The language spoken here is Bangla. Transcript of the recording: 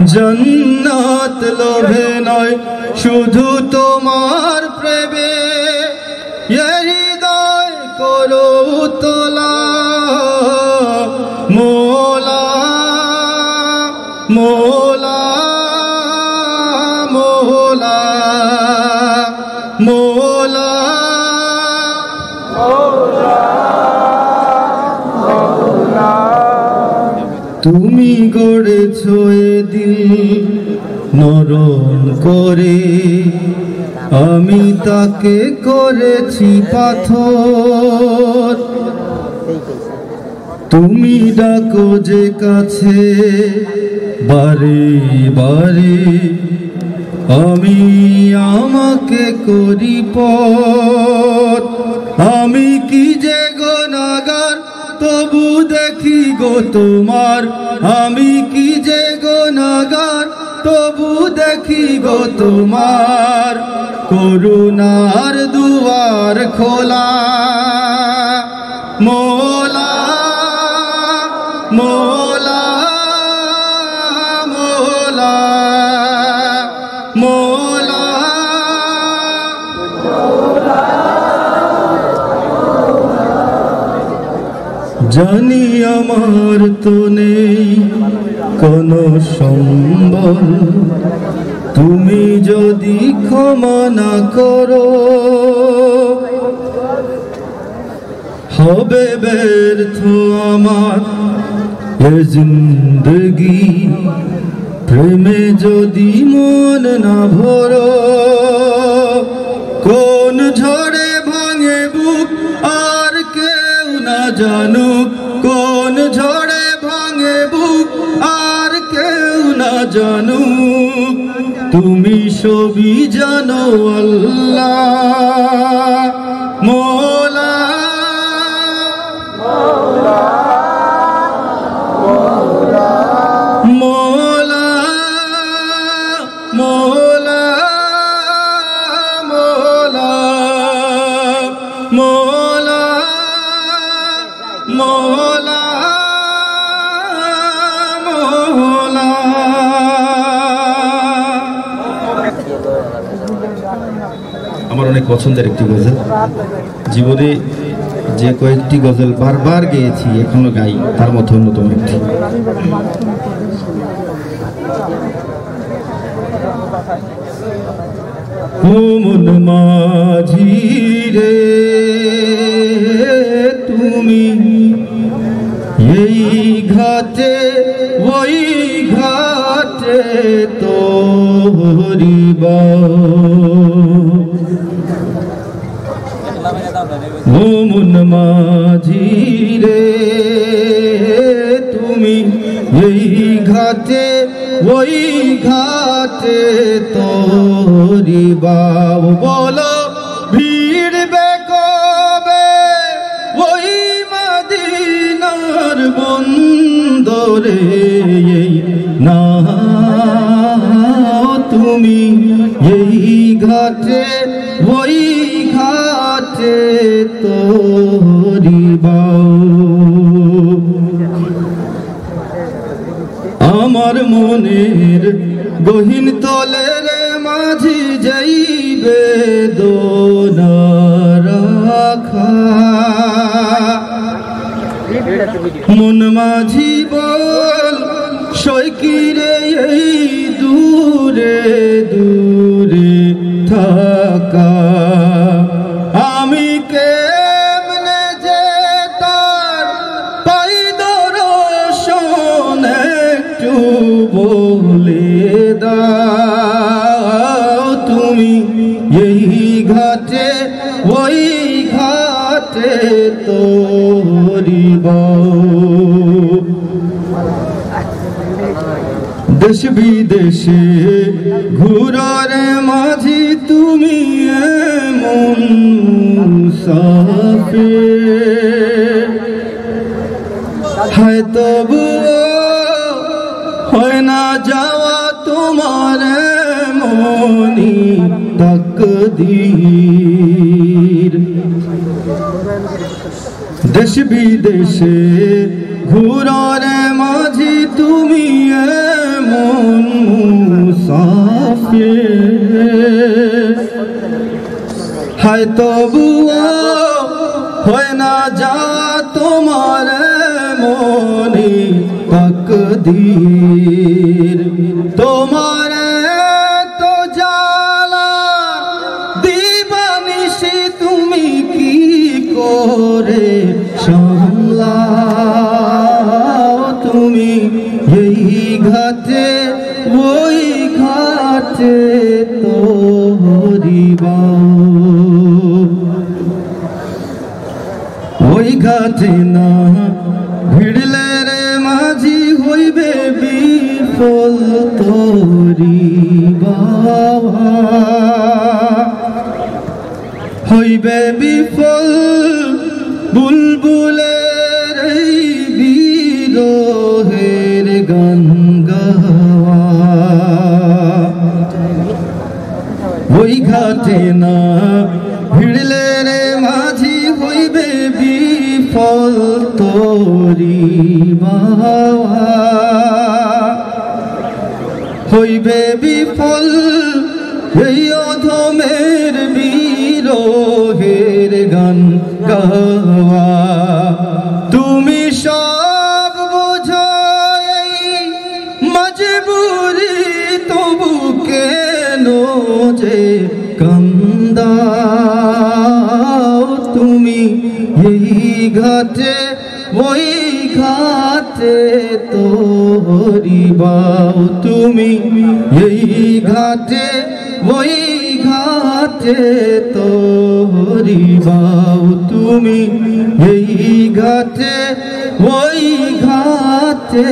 जन्नत लोभे नय शुधु तोमार प्रेमे ये हृदय करो तोला मोला मोला मोला मोला তুমি গড়েছো এ দিল নরম করে আমি তাকে করেছি পাথর তুমি ডাকো যে কাছে বারে বারে আমি আমাকে করি পথ আমি কি যে গুনাহগার তবু দেখি গো তোমার আমি কি যে গুনাহগার তবু দেখি গো তোমার করুণার দুয়ার খোলা মোলা মোলা মোলা মোলা জানি আমার তো নেই কোনো সম্বল তুমি যদি ক্ষমা না করো হবে ব্যর্থ আমার এ জিন্দগি প্রেমে যদি মন না ভরো কোন ঝড়ে ভাঙে বুক আর কেউ না জানুক কোন ঝড়ে ভাঙে বুক আর কেউ না জানুক তুমি সবই জানো আল্লাহ মোলা মোলা মোলা মোলা মোলা মোলা মোলা আমার অনেক পছন্দের একটি গজল জীবনে যে কয়েকটি গজল বারবার গেয়েছি এখনো গাই তার মধ্যে অন্যতম একটি ও মন মাঝি রে তুমি এই ঘাটে ওই ঘাটে তোরিবা ও মন মাঝি রে তুমি এই ঘাটে ওই ঘাটে তোরিবা বলো ভিড়বে কবে ওই মদিনার বন্দরে না তুমি এই ঘাটে ওই ঘাটে তোরিবা আমার মনের গহীন তলের মাঝি যাইবে দোনা রাখা মন মাঝি বল সৈকিরে এই দূরে দূরে থাকা আমি কেমনে যে তার পাই দর্শন একটু বলে দাও তুমি এই ঘাটে ওই ঘাটে তোরিবা দেশ বিদেশে ঘুরার মাঝি তুমি এমন মুসাফির হয় তবুও হয় না যাওয়া তোমার মনি তাকদীর দেশ বিদেশে ঘুরার মাঝি তুমি এমন মুসাফির হায় তবুও হয় না যা তোমার মনে তাকদীর তোমার তো জালা দিবানিশি তুমি কি করে সামলাও তুমি এই ঘাটে ওই ঘাটে তোরিবাও ওই ঘাটে না ভিড়লে রে মাঝি হইবে বিফল তোরিবাওয়া হইবে বিফল বুলবুলের এই বিরহের গান গাওয়া ওই ঘাটে না ভিড়লে রে মাঝি হইবে বিফল তোরিবাওয়া হইবে বিফল এই অধমের বিরহের গান গাওয়া তুমি সব বোঝো এই মজবুরি তবু কেন যে কান্দাও তুমি এই ঘাটে ওই ঘাটে তোরিবাও তুমি এই ঘাটে ওই ঘাটে তোরিবাও তুমি এই ঘাটে ওই ঘাটে